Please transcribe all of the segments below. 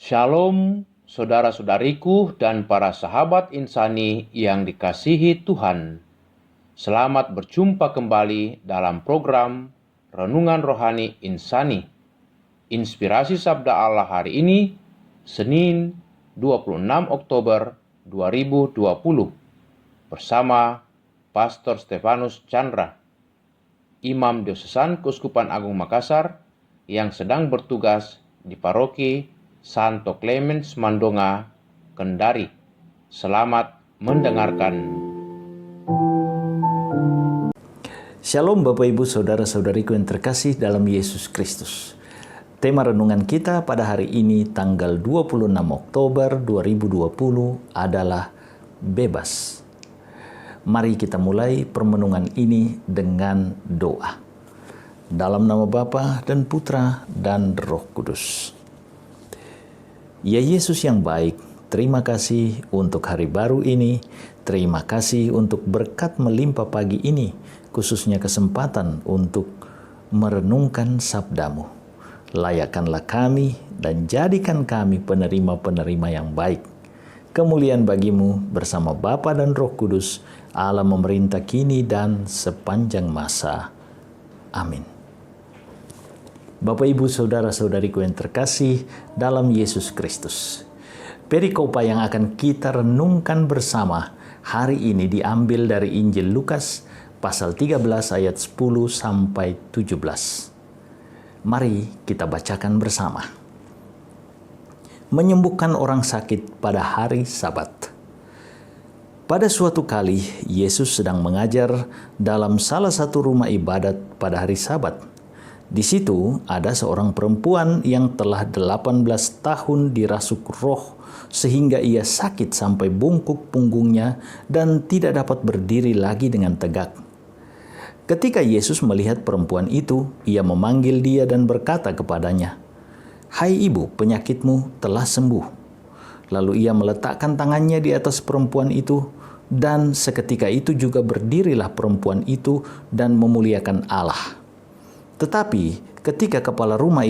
Shalom, saudara-saudariku dan para sahabat insani yang dikasihi Tuhan. Selamat berjumpa kembali dalam program Renungan Rohani Insani. Inspirasi Sabda Allah hari ini, Senin 26 Oktober 2020, bersama Pastor Stefanus Chandra, Imam Diosesan Keuskupan Agung Makassar yang sedang bertugas di Paroki Santo Clemens Mandonga, Kendari. Selamat mendengarkan. Shalom Bapak Ibu Saudara-saudariku yang terkasih dalam Yesus Kristus. Tema renungan kita pada hari ini tanggal 26 Oktober 2020 adalah bebas. Mari kita mulai permenungan ini dengan doa. Dalam nama Bapa dan Putra dan Roh Kudus. Ya Yesus yang baik, terima kasih untuk hari baru ini. Terima kasih untuk berkat melimpah pagi ini, khususnya kesempatan untuk merenungkan sabda-Mu. Layakkanlah kami dan jadikan kami penerima-penerima yang baik. Kemuliaan bagi-Mu bersama Bapa dan Roh Kudus, Allah memerintah kini dan sepanjang masa. Amin. Bapak, Ibu, Saudara-saudariku yang terkasih dalam Yesus Kristus. Perikopa yang akan kita renungkan bersama hari ini diambil dari Injil Lukas pasal 13 ayat 10 sampai 17. Mari kita bacakan bersama. Menyembuhkan orang sakit pada hari Sabat. Pada suatu kali, Yesus sedang mengajar dalam salah satu rumah ibadat pada hari Sabat. Di situ ada seorang perempuan yang telah 18 tahun dirasuk roh sehingga ia sakit sampai bungkuk punggungnya dan tidak dapat berdiri lagi dengan tegak. Ketika Yesus melihat perempuan itu, ia memanggil dia dan berkata kepadanya, "Hai ibu, penyakitmu telah sembuh." Lalu ia meletakkan tangannya di atas perempuan itu dan seketika itu juga berdirilah perempuan itu dan memuliakan Allah. Tetapi kepala rumah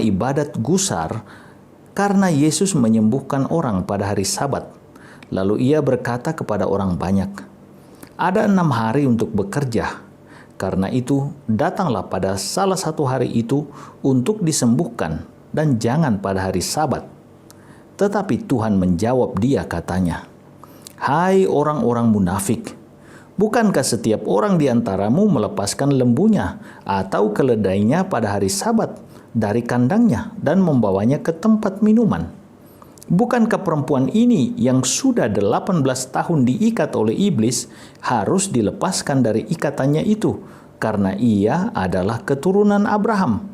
ibadat gusar karena Yesus menyembuhkan orang pada hari Sabat. Lalu ia berkata kepada orang banyak, "Ada 6 hari untuk bekerja. Karena itu datanglah pada salah satu hari itu untuk disembuhkan dan jangan pada hari Sabat." Tetapi Tuhan menjawab dia katanya, "Hai orang-orang munafik, bukankah setiap orang di antaramu melepaskan lembunya atau keledainya pada hari Sabat dari kandangnya dan membawanya ke tempat minuman? Bukankah perempuan ini yang sudah 18 tahun diikat oleh iblis harus dilepaskan dari ikatannya itu karena ia adalah keturunan Abraham?"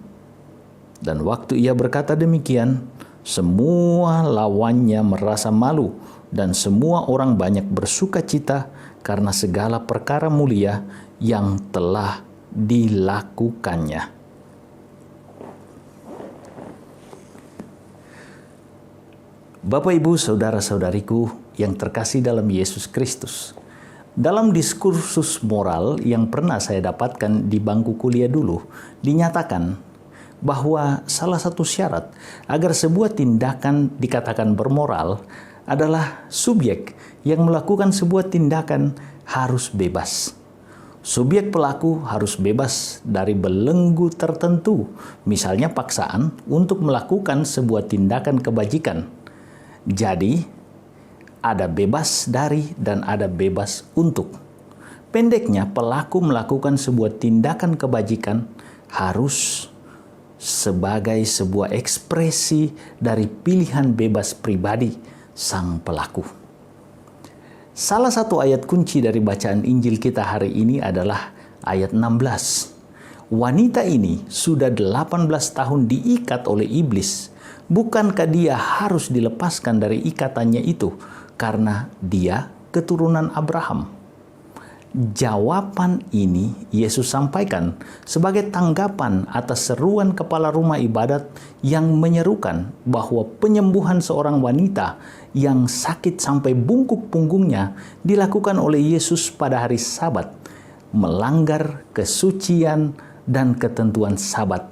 Dan waktu ia berkata demikian, semua lawannya merasa malu dan semua orang banyak bersuka cita karena segala perkara mulia yang telah dilakukannya. Bapak, Ibu, Saudara-saudariku yang terkasih dalam Yesus Kristus. Dalam diskursus moral yang pernah saya dapatkan di bangku kuliah dulu, dinyatakan bahwa salah satu syarat agar sebuah tindakan dikatakan bermoral adalah subjek yang melakukan sebuah tindakan harus bebas. Subjek pelaku harus bebas dari belenggu tertentu, misalnya paksaan untuk melakukan sebuah tindakan kebajikan. Jadi, ada bebas dari dan ada bebas untuk. Pendeknya, pelaku melakukan sebuah tindakan kebajikan harus sebagai sebuah ekspresi dari pilihan bebas pribadi sang pelaku. Salah satu ayat kunci dari bacaan Injil kita hari ini adalah ayat 16. Wanita ini sudah 18 tahun diikat oleh iblis. Bukankah dia harus dilepaskan dari ikatannya itu karena dia keturunan Abraham? Jawaban ini Yesus sampaikan sebagai tanggapan atas seruan kepala rumah ibadat yang menyerukan bahwa penyembuhan seorang wanita yang sakit sampai bungkuk punggungnya dilakukan oleh Yesus pada hari Sabat, melanggar kesucian dan ketentuan Sabat.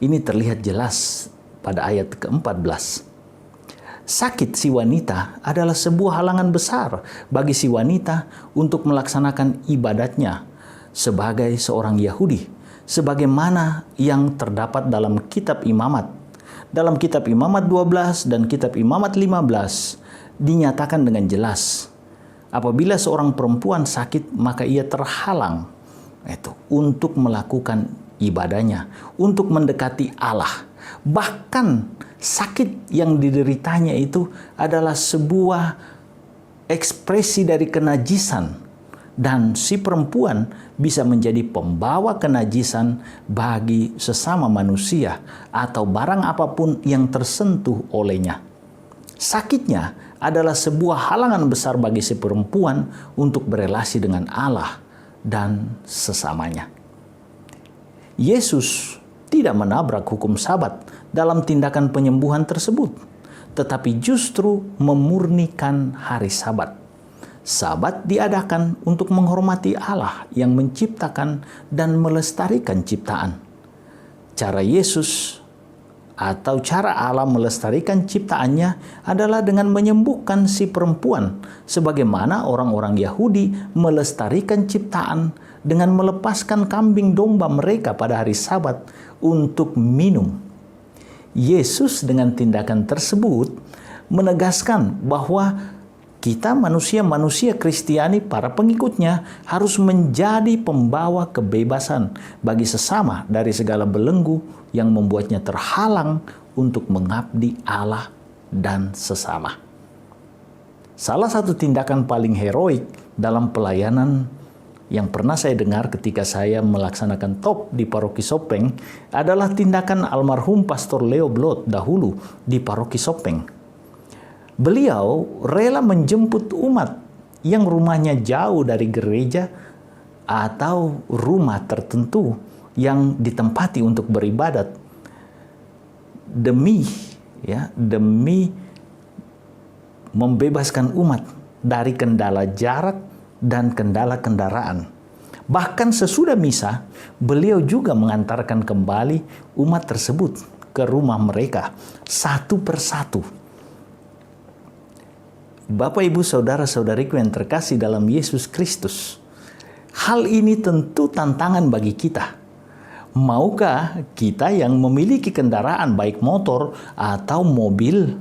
Ini terlihat jelas pada ayat ke-14. Sakit si wanita adalah sebuah halangan besar bagi si wanita untuk melaksanakan ibadatnya sebagai seorang Yahudi, sebagaimana yang terdapat dalam kitab Imamat. Dalam kitab Imamat 12 dan kitab Imamat 15 dinyatakan dengan jelas, apabila seorang perempuan sakit, maka ia terhalang untuk melakukan ibadahnya, untuk mendekati Allah. Bahkan sakit yang dideritanya itu adalah sebuah ekspresi dari kenajisan, dan si perempuan bisa menjadi pembawa kenajisan bagi sesama manusia atau barang apapun yang tersentuh olehnya. Sakitnya adalah sebuah halangan besar bagi si perempuan untuk berelasi dengan Allah dan sesamanya. Yesus tidak menabrak hukum Sabat dalam tindakan penyembuhan tersebut, tetapi justru memurnikan hari Sabat. Sabat diadakan untuk menghormati Allah yang menciptakan dan melestarikan ciptaan. Cara Yesus atau cara Allah melestarikan ciptaannya adalah dengan menyembuhkan si perempuan, sebagaimana orang-orang Yahudi melestarikan ciptaan dengan melepaskan kambing domba mereka pada hari Sabat untuk minum. Yesus dengan tindakan tersebut menegaskan bahwa kita manusia-manusia Kristiani, para pengikutnya, harus menjadi pembawa kebebasan bagi sesama dari segala belenggu yang membuatnya terhalang untuk mengabdi Allah dan sesama. Salah satu tindakan paling heroik dalam pelayanan yang pernah saya dengar ketika saya melaksanakan top di Paroki Sopeng adalah tindakan almarhum Pastor Leo Blot dahulu di Paroki Sopeng. Beliau rela menjemput umat yang rumahnya jauh dari gereja atau rumah tertentu yang ditempati untuk beribadat demi membebaskan umat dari kendala jarak dan kendala kendaraan. Bahkan sesudah misa, beliau juga mengantarkan kembali umat tersebut ke rumah mereka satu persatu. Bapak, Ibu, saudara-saudariku yang terkasih dalam Yesus Kristus, hal ini tentu tantangan bagi kita. Maukah kita yang memiliki kendaraan baik motor atau mobil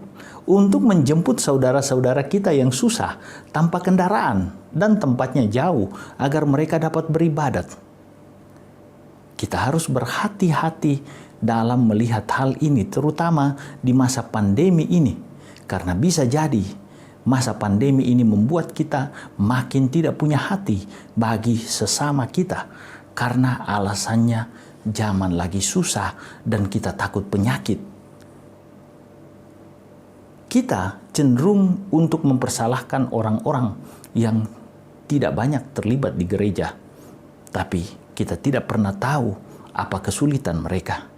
untuk menjemput saudara-saudara kita yang susah tanpa kendaraan dan tempatnya jauh agar mereka dapat beribadat? Kita harus berhati-hati dalam melihat hal ini, terutama di masa pandemi ini, karena bisa jadi masa pandemi ini membuat kita makin tidak punya hati bagi sesama kita, karena alasannya zaman lagi susah dan kita takut penyakit. Kita cenderung untuk mempersalahkan orang-orang yang tidak banyak terlibat di gereja, tapi kita tidak pernah tahu apa kesulitan mereka.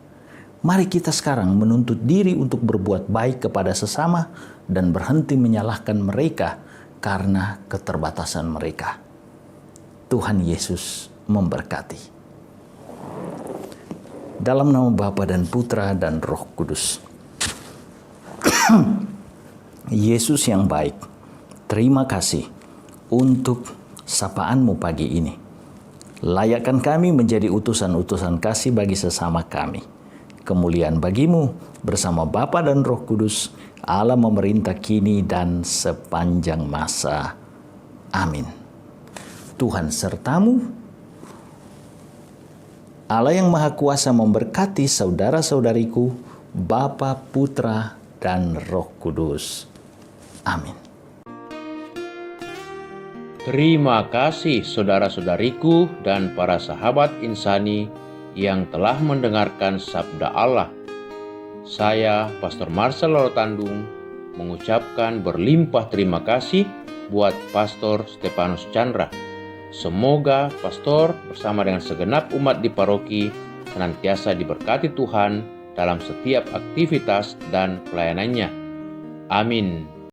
Mari kita sekarang menuntut diri untuk berbuat baik kepada sesama dan berhenti menyalahkan mereka karena keterbatasan mereka. Tuhan Yesus memberkati. Dalam nama Bapa dan Putra dan Roh Kudus. Yesus yang baik, terima kasih untuk sapaan-Mu pagi ini. Layakkan kami menjadi utusan-utusan kasih bagi sesama kami. Kemuliaan bagi-Mu bersama Bapa dan Roh Kudus, Allah memerintah kini dan sepanjang masa. Amin. Tuhan sertamu. Allah yang Maha Kuasa memberkati saudara-saudariku, Bapa, Putra, dan Roh Kudus. Amin. Terima kasih saudara-saudariku dan para sahabat insani yang telah mendengarkan sabda Allah. Saya, Pastor Marcel Lorotandung, mengucapkan berlimpah terima kasih buat Pastor Stefanus Chandra. Semoga Pastor bersama dengan segenap umat di paroki senantiasa diberkati Tuhan dalam setiap aktivitas dan pelayanannya. Amin.